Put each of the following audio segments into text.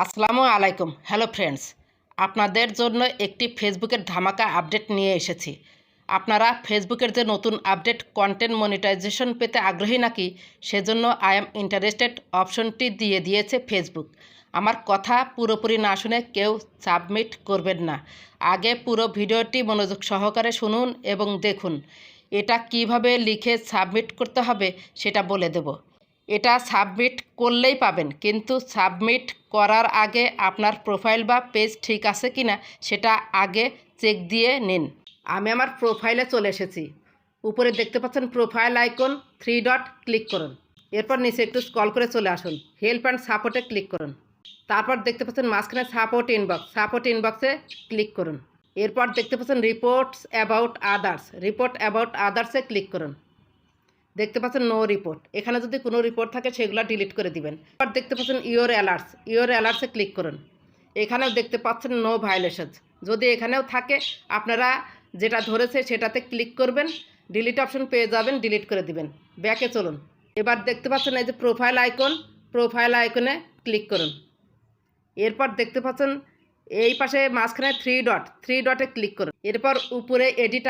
আসসালামু আলাইকুম। Hello friends, আপনাদের জন্য একটি ফেসবুকের ধামাকা আপডেট নিয়ে এসেছি। আপনারা ফেসবুকের যে নতুন আপডেট কন্টেন্ট মনিটাইজেশন পেতে আগ্রহী নাকি, সেজন্য আই এম ইন্টারেস্টেড অপশনটি দিয়ে দিয়েছে ফেসবুক। আমার কথা পুরোপুরি না শুনে কেউ সাবমিট করবেন না। আগে পুরো ভিডিওটি মনোযোগ সহকারে শুনুন এবং দেখুন এটা কিভাবে লিখে সাবমিট করতে হবে সেটা বলে দেব। এটা সাবমিট করলেই পাবেন, কিন্তু সাবমিট করার আগে আপনার প্রোফাইল বা পেজ ঠিক আছে কিনা সেটা আগে চেক দিয়ে নিন। আমি আমার প্রোফাইলে চলে এসেছি। উপরে দেখতে পাচ্ছেন প্রোফাইল আইকন, 3 ডট ক্লিক করুন। এরপর নিচে একটু স্ক্রল করে চলে আসুন, হেল্প অ্যান্ড সাপোর্টে ক্লিক করুন। তারপর দেখতে পাচ্ছেন মাঝখানে সাপোর্ট ইনবক্সে ক্লিক করুন। এরপর দেখতে পাচ্ছেন রিপোর্ট অ্যাবাউট আদার্সে ক্লিক করুন। দেখতে পাচ্ছেন নো রিপোর্ট, এখানে যদি কোনো রিপোর্ট থাকে সেগুলো ডিলিট করে দিবেন। এবার দেখতে পাচ্ছেন ইওর অ্যালার্টসে ক্লিক করুন। এখানেও দেখতে পাচ্ছেন নো ভায়োলেশনস, যদি এখানেও থাকে আপনারা যেটা ধরেছে সেটাতে ক্লিক করবেন, ডিলিট অপশন পেয়ে যাবেন, ডিলিট করে দিবেন। ব্যাকে চলুন। এবার দেখতে পাচ্ছেন এই যে প্রোফাইল আইকনে ক্লিক করুন। এরপর দেখতে পাচ্ছেন এই পাশে মাঝখানে 3 ডটে ক্লিক করুন। এরপর উপরে এডিট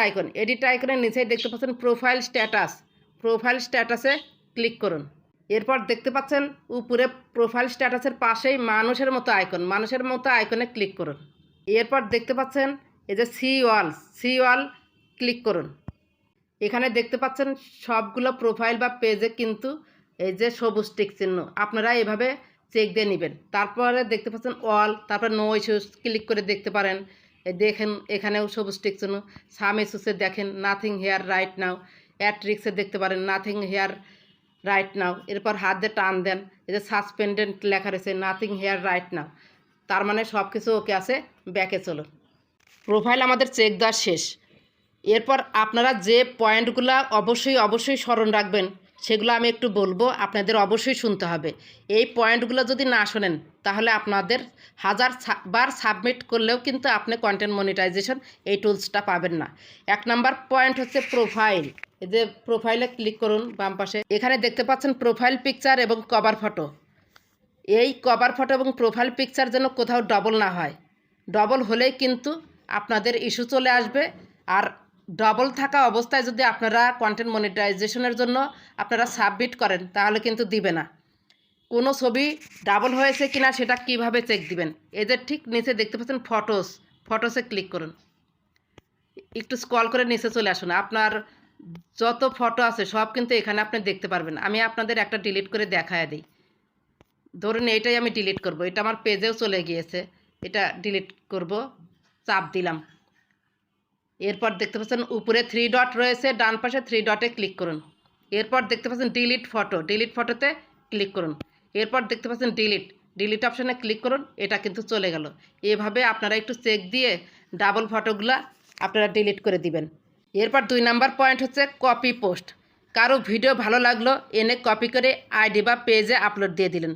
আইকনের নিচেই দেখতে পাচ্ছেন প্রোফাইল স্ট্যাটাসে ক্লিক করুন। এরপর দেখতে পাচ্ছেন উপরে প্রোফাইল স্ট্যাটাসের পাশেই মানুষের মতো আইকনে ক্লিক করুন। এরপর দেখতে পাচ্ছেন এই যে সি অল ক্লিক করুন। এখানে দেখতে পাচ্ছেন সবগুলো প্রোফাইল বা পেজে কিন্তু এই যে সবুজ টিক চিহ্ন, আপনারা এভাবে চেক দিয়ে নেবেন। তারপরে দেখতে পাচ্ছেন অল, তারপরে নো ইস্যুস ক্লিক করে দেখতে পারেন। দেখেন এখানেও সবুজ টিক চিহ্ন। সাম ইস্যুসে দেখেন নাথিং হেয়ার রাইট নাও। অ্যাট্রিক্সে দেখতে পারেন নাথিং হেয়ার রাইট নাও। এরপর হাত দিয়ে টান দেন, এই যে সাসপেন্ডেড লেখা রয়েছে নাথিং হেয়ার রাইট নাও, তার মানে সব কিছু ওকে আছে। ব্যাকে চলো। প্রোফাইল আমাদের চেক দেওয়া শেষ। এরপর আপনারা যে পয়েন্টগুলো অবশ্যই স্মরণ রাখবেন সেগুলো আমি একটু বলবো, আপনাদের অবশ্যই শুনতে হবে। এই পয়েন্টগুলো যদি না শোনেন তাহলে আপনাদের বার সাবমিট করলেও কিন্তু আপনি কন্টেন্ট মনিটাইজেশন এই টুলসটা পাবেন না। 1 নাম্বার পয়েন্ট হচ্ছে প্রোফাইল। এই যে প্রোফাইলে ক্লিক করুন বাম পাশে, এখানে দেখতে পাচ্ছেন প্রোফাইল পিকচার এবং কভার ফটো। এই কভার ফটো এবং প্রোফাইল পিকচার যেন কোথাও ডবল না হয়। ডবল হলেই কিন্তু আপনাদের ইস্যু চলে আসবে। আর ডবল থাকা অবস্থায় যদি আপনারা কন্টেন্ট মনিটাইজেশনের জন্য আপনারা সাবমিট করেন তাহলে কিন্তু দিবে না। কোনো ছবি ডাবল হয়েছে কিনা সেটা কিভাবে চেক দিবেন, এদের ঠিক নিচে দেখতে পাচ্ছেন ফটোসে ক্লিক করুন। একটু স্ক্রল করে নিচে চলে আসুন, আপনার যত ফটো আছে সব কিন্তু এখানে আপনি দেখতে পারবেন। আমি আপনাদের একটা ডিলিট করে দেখায় দিই। ধরুন এইটাই আমি ডিলিট করব, এটা আমার পেজেও চলে গিয়েছে, এটা ডিলিট করব, চাপ দিলাম। এরপর দেখতে পাচ্ছেন উপরে 3 ডট রয়েছে, ডান পাশে 3 ডটে ক্লিক করুন। এরপর দেখতে পাচ্ছেন ডিলিট ফটোতে ক্লিক করুন। এরপর দেখতে পাচ্ছেন ডিলিট অপশানে ক্লিক করুন। এটা কিন্তু চলে গেল। এভাবে আপনারা একটু চেক দিয়ে ডাবল ফটোগুলা আপনারা ডিলিট করে দিবেন। এরপর 2 নাম্বার পয়েন্ট হচ্ছে কপি পোস্ট। কারো ভিডিও ভালো লাগলো, এনে কপি করে আইডি বা পেজে আপলোড দিয়ে দিলেন।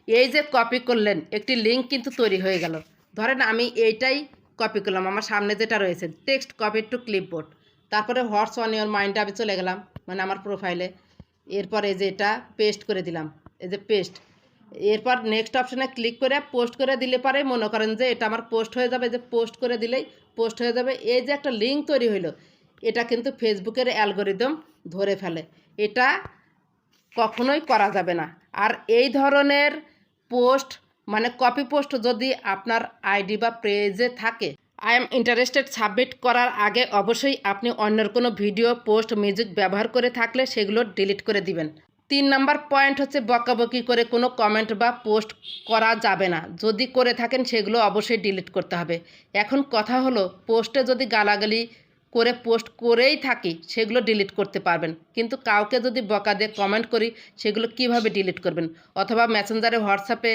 এই যে কপি করলেন, একটি লিঙ্ক কিন্তু তৈরি হয়ে গেল। ধরেন আমি এইটাই কপি করলাম, আমার সামনে যেটা রয়েছে টেক্সট কপি টু ক্লিপবোর্ড, তারপরে হোয়াটস অন ইওর মাইন্ডে আমি চলে গেলাম মানে আমার প্রোফাইলে। এরপর এই যে এটা পেস্ট করে দিলাম, এই যে পেস্ট। এরপর নেক্সট অপশানে ক্লিক করে পোস্ট করে দিলে পারে মনে করেন যে এটা আমার পোস্ট হয়ে যাবে, যে পোস্ট করে দিলেই পোস্ট হয়ে যাবে। এই যে একটা লিঙ্ক তৈরি হইলো, এটা কিন্তু ফেসবুকের অ্যালগোরিদম ধরে ফেলে, এটা কখনোই করা যাবে না। আর এই ধরনের পোস্ট মানে কপি পোস্ট যদি আপনার আইডি বা পেজে থাকে, আই এম ইন্টারেস্টেড সাবমিট করার আগে অবশ্যই আপনি অন্যের কোনো ভিডিও, পোস্ট, মিউজিক ব্যবহার করে থাকলে সেগুলো ডিলিট করে দিবেন। 3 নাম্বার পয়েন্ট হচ্ছে বকাবকি করে কোনো কমেন্ট বা পোস্ট করা যাবে না। যদি করে থাকেন সেগুলো অবশ্যই ডিলিট করতে হবে। এখন কথা হলো, পোস্টে যদি গালাগালি করে পোস্ট করেই থাকি সেগুলো ডিলিট করতে পারবেন, কিন্তু কাউকে যদি বকা দিয়ে কমেন্ট করি সেগুলো কিভাবে ডিলিট করবেন, অথবা মেসেঞ্জারে, হোয়াটসঅ্যাপে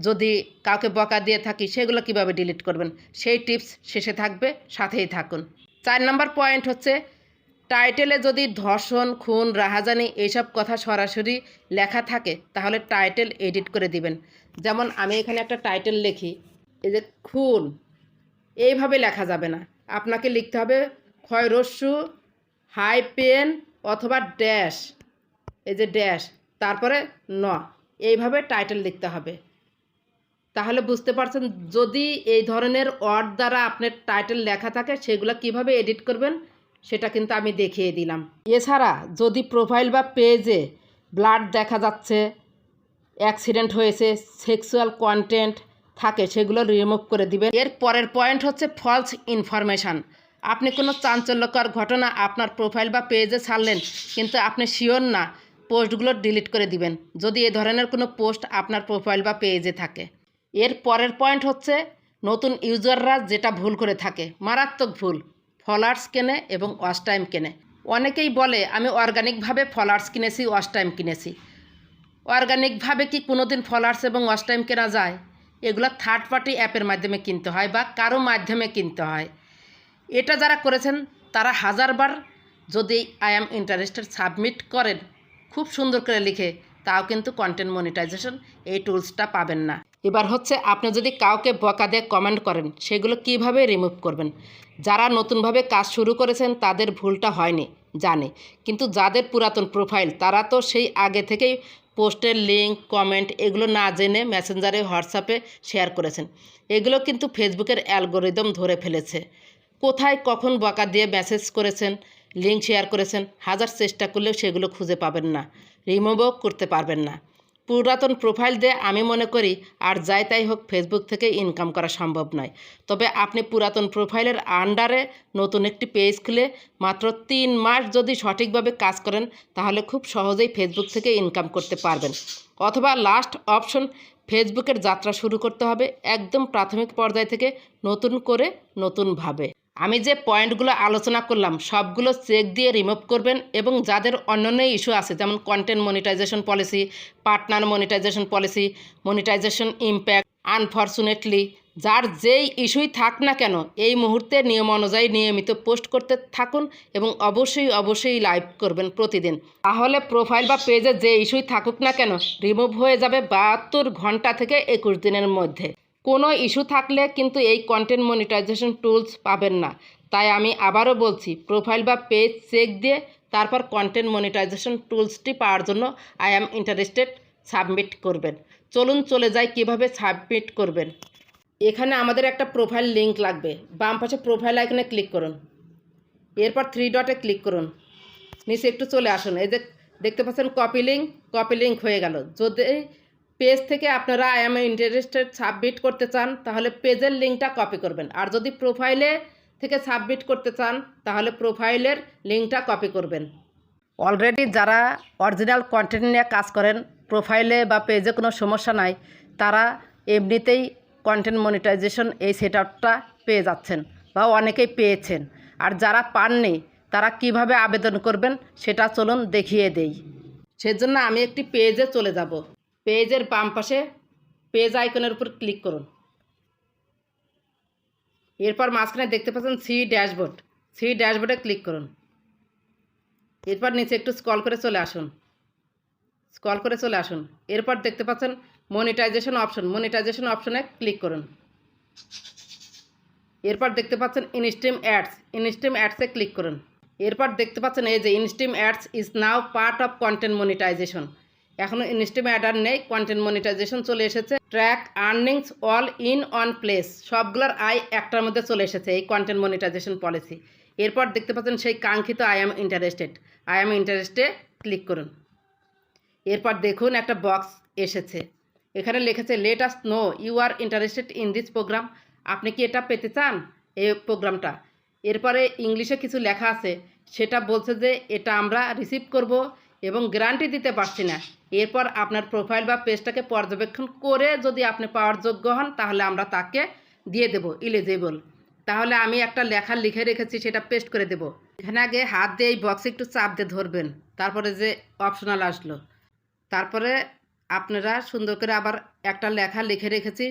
যদি কাউকে বকা দিয়ে থাকি সেগুলো কিভাবে ডিলিট করবেন, সেই টিপস শেষে থাকবে, সাথেই থাকুন। 4 নাম্বার পয়েন্ট হচ্ছে টাইটেলে যদি ধর্ষণ, খুন, রাহাজানি এইসব কথা সরাসরি লেখা থাকে তাহলে টাইটেল এডিট করে দিবেন। যেমন আমি এখানে একটা টাইটেল লিখি, এই যে খুন, এইভাবে লেখা যাবে না, আপনাকে লিখতে হবে ক্ষয়রস্যু হাইপেন অথবা ড্যাশ, এই যে ড্যাশ তারপরে এইভাবে টাইটেল লিখতে হবে। তাহলে বুঝতে পারছেন, যদি এই ধরনের ওয়ার্ড দ্বারা আপনার টাইটেল লেখা থাকে সেগুলো কিভাবে এডিট করবেন সেটা কিন্তু আমি দেখিয়ে দিলাম। এছাড়া যদি প্রোফাইল বা পেজে ব্লাড দেখা যাচ্ছে, অ্যাক্সিডেন্ট হয়েছে, সেক্সুয়াল কন্টেন্ট থাকে, সেগুলো রিমুভ করে দিবেন। এর পরের পয়েন্ট হচ্ছে ফলস ইনফরমেশান। আপনি কোনো চাঞ্চল্যকর ঘটনা আপনার প্রোফাইল বা পেজে ছাড়লেন, কিন্তু আপনি শিওর না, পোস্টগুলো ডিলিট করে দিবেন যদি এ ধরনের কোনো পোস্ট আপনার প্রোফাইল বা পেজে থাকে। এর পরের পয়েন্ট হচ্ছে নতুন ইউজাররা যেটা ভুল করে থাকে, মারাত্মক ভুল, ফলোয়ার্স কেনে এবং ওয়াচ টাইম কেনে। অনেকেই বলে আমি অর্গানিকভাবে ফলোয়ার্স কিনেছি, ওয়াচ টাইম কিনেছি। অর্গানিকভাবে কি কোনো দিন ফলোয়ার্স এবং ওয়াচ টাইম কেনা যায়? এগুলো থার্ড পার্টি অ্যাপের মাধ্যমে কিনতে হয় বা কারো মাধ্যমে কিনতে হয়। এটা যারা করেছেন তারা হাজারবার যদি আই অ্যাম ইন্টারেস্টেড সাবমিট করেন খুব সুন্দর করে লিখে, তাও কিন্তু কন্টেন্ট মনিটাইজেশন এই টুলসটা পাবেন না। এবার হচ্ছে আপনি যদি কাউকে বকা দিয়ে কমেন্ট করেন, সেগুলো কিভাবে রিমুভ করবেন। যারা নতুনভাবে কাজ শুরু করেছেন তাদের ভুলটা হয়নি জানে, কিন্তু যাদের পুরাতন প্রোফাইল তারা তো সেই আগে থেকেই পোস্টের লিঙ্ক, কমেন্ট এগুলো না জেনে মেসেঞ্জারে, হোয়াটসঅ্যাপে শেয়ার করেছেন। এগুলো কিন্তু ফেসবুকের অ্যালগোরিদম ধরে ফেলেছে। কোথায় কখন বকা দিয়ে মেসেজ করেছেন, লিঙ্ক শেয়ার করেছেন, হাজার চেষ্টা করলেও সেগুলো খুঁজে পাবেন না, রিমুভও করতে পারবেন না। পুরাতন প্রোফাইল দিয়ে আমি মনে করি আর যাই তাই হোক ফেসবুক থেকে ইনকাম করা সম্ভব নয়। তবে আপনি পুরাতন প্রোফাইলের আন্ডারে নতুন একটি পেজ খুলে মাত্র 3 মাস যদি সঠিকভাবে কাজ করেন তাহলে খুব সহজেই ফেসবুক থেকে ইনকাম করতে পারবেন। অথবা লাস্ট অপশন, ফেসবুকের যাত্রা শুরু করতে হবে একদম প্রাথমিক পর্যায় থেকে, নতুন করে নতুনভাবে। আমি যে পয়েন্টগুলো আলোচনা করলাম সবগুলো চেক দিয়ে রিমুভ করবেন। এবং যাদের অন্যান্য ইস্যু আছে, যেমন content monetisation policy, partner monetisation policy, monetisation impact, unfortunately, যার যেই ইস্যুই থাক না কেন এই মুহূর্তে নিয়ম অনুযায়ী নিয়মিত পোস্ট করতে থাকুন এবং অবশ্যই লাইভ করবেন প্রতিদিন। তাহলে প্রোফাইল বা পেজে যে ইস্যুই থাকুক না কেন রিমুভ হয়ে যাবে 72 ঘন্টা থেকে 21 দিনের মধ্যে। কোনো ইস্যু থাকলে কিন্তু এই কন্টেন্ট মনিটাইজেশন টুলস পাবেন না। তাই আমি আবারও বলছি, প্রোফাইল বা পেজ চেক দিয়ে তারপর কন্টেন্ট মনিটাইজেশন টুলসটি পাওয়ার জন্য আই অ্যাম ইন্টারেস্টেড সাবমিট করবেন। চলুন চলে যাই কিভাবে সাবমিট করবেন। এখানে আমাদের একটা প্রোফাইল লিঙ্ক লাগবে। বাম পাশে প্রোফাইল আইকনে ক্লিক করুন, এরপর 3 ডটে ক্লিক করুন, নিচে একটু চলে আসুন। এই যে দেখতে পাচ্ছেন কপি লিঙ্ক হয়ে গেল। যদি পেজ থেকে আপনারা আই অ্যাম ইন্টারেস্টেড সাবমিট করতে চান তাহলে পেজের লিঙ্কটা কপি করবেন, আর যদি প্রোফাইলে থেকে সাবমিট করতে চান তাহলে প্রোফাইলের লিঙ্কটা কপি করবেন। অলরেডি যারা অরিজিনাল কন্টেন্ট নিয়ে কাজ করেন, প্রোফাইলে বা পেজে কোনো সমস্যা নাই, তারা এমনিতেই কন্টেন্ট মনিটাইজেশন এই সেটআপটা পেয়ে যাচ্ছেন বা অনেকেই পেয়েছেন। আর যারা পাননি তারা কিভাবে আবেদন করবেন সেটা চলুন দেখিয়ে দেই। সেজন্য আমি একটি পেজে চলে যাব। পেজের বাম পাশে পেজ আইকনের উপর ক্লিক করুন, এরপর মাঝখানে দেখতে পাচ্ছেন সি ড্যাশবোর্ডে ক্লিক করুন। এরপর নিচে একটু স্ক্রল করে চলে আসুন। এরপর দেখতে পাচ্ছেন মনিটাইজেশন অপশনে ক্লিক করুন। এরপর দেখতে পাচ্ছেন ইনস্ট্রিম অ্যাডসে ক্লিক করুন। এরপর দেখতে পাচ্ছেন এই যে instream ads is now part of content monetisation. এখনও ইনস্ট্রিম অ্যাড আর নেই, কন্টেন্ট মনিটাইজেশন চলে এসেছে। Track earnings all in one place, সবগুলোর আয় একটার মধ্যে চলে এসেছে এই কন্টেন্ট মনিটাইজেশন পলিসি। এরপর দেখতে পাচ্ছেন সেই কাঙ্ক্ষিত আই অ্যাম ইন্টারেস্টে ক্লিক করুন। এরপর দেখুন একটা বক্স এসেছে, এখানে লিখেছে let us know you are interested in this programme. আপনি কি এটা পেতে চান, এই প্রোগ্রামটা? এরপরে ইংলিশে কিছু লেখা আছে, সেটা বলছে যে এটা আমরা রিসিভ করব এবং গ্যারান্টি দিতে পারছি না। এরপর আপনার প্রোফাইল বা পেজটাকে পর্যবেক্ষণ করে যদি আপনি পাওয়ার যোগ্য হন তাহলে আমরা তাকে দিয়ে দেব ইলিজিবল। তাহলে আমি একটা লেখা লিখে রেখেছি, সেটা পেস্ট করে দেব। এখানে আগে হাত দিয়ে এই বক্সে একটু চাপ দিয়ে ধরবেন, তারপরে যে অপশনাল আসলো, তারপরে আপনারা সুন্দর করে আবার একটা লেখা লিখে রেখেছি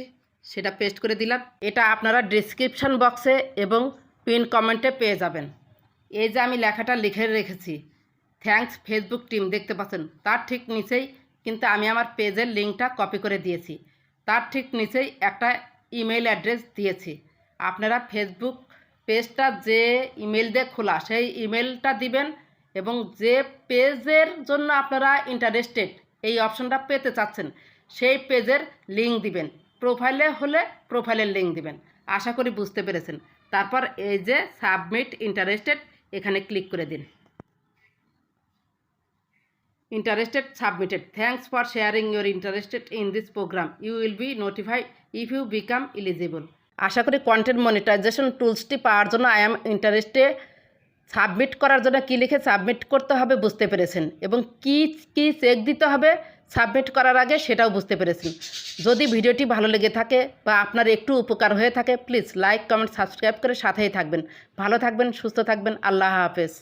সেটা পেস্ট করে দিলাম। এটা আপনারা ডেসক্রিপশন বক্সে এবং পিন কমেন্টে পেয়ে যাবেন। এই যে আমি লেখাটা লিখে রেখেছি, থ্যাঙ্কস ফেসবুক টিম, দেখতে পাচ্ছেন তার ঠিক নিচেই কিন্তু আমি আমার পেজের লিঙ্কটা কপি করে দিয়েছি। তার ঠিক নিচেই একটা ইমেল অ্যাড্রেস দিয়েছি। আপনারা ফেসবুক পেজটা যে ইমেল দিয়ে খোলা সেই ইমেলটা দিবেন এবং যে পেজের জন্য আপনারা ইন্টারেস্টেড এই অপশনটা পেতে চাচ্ছেন সেই পেজের লিঙ্ক দিবেন। প্রোফাইলে হলে প্রোফাইলের লিঙ্ক দিবেন। আশা করি বুঝতে পেরেছেন। তারপর এই যে সাবমিট ইন্টারেস্টেড, এখানে ক্লিক করে দিন। Interested submitted. Thanks for sharing your interest in this program. You will be notified if you become eligible. আশা করি কন্টেন্ট মনিটাইজেশন টুলসটি পাওয়ার জন্য আই অ্যাম ইন্টারেস্টে সাবমিট করার জন্য কী লিখে সাবমিট করতে হবে বুঝতে পেরেছেন, এবং কি কি চেক দিতে হবে সাবমিট করার আগে সেটাও বুঝতে পেরেছেন। যদি ভিডিওটি ভালো লেগে থাকে বা আপনার একটু উপকার হয়ে থাকে, প্লিজ লাইক, কমেন্ট, সাবস্ক্রাইব করে সাথেই থাকবেন। ভালো থাকবেন, সুস্থ থাকবেন। আল্লাহ হাফেজ।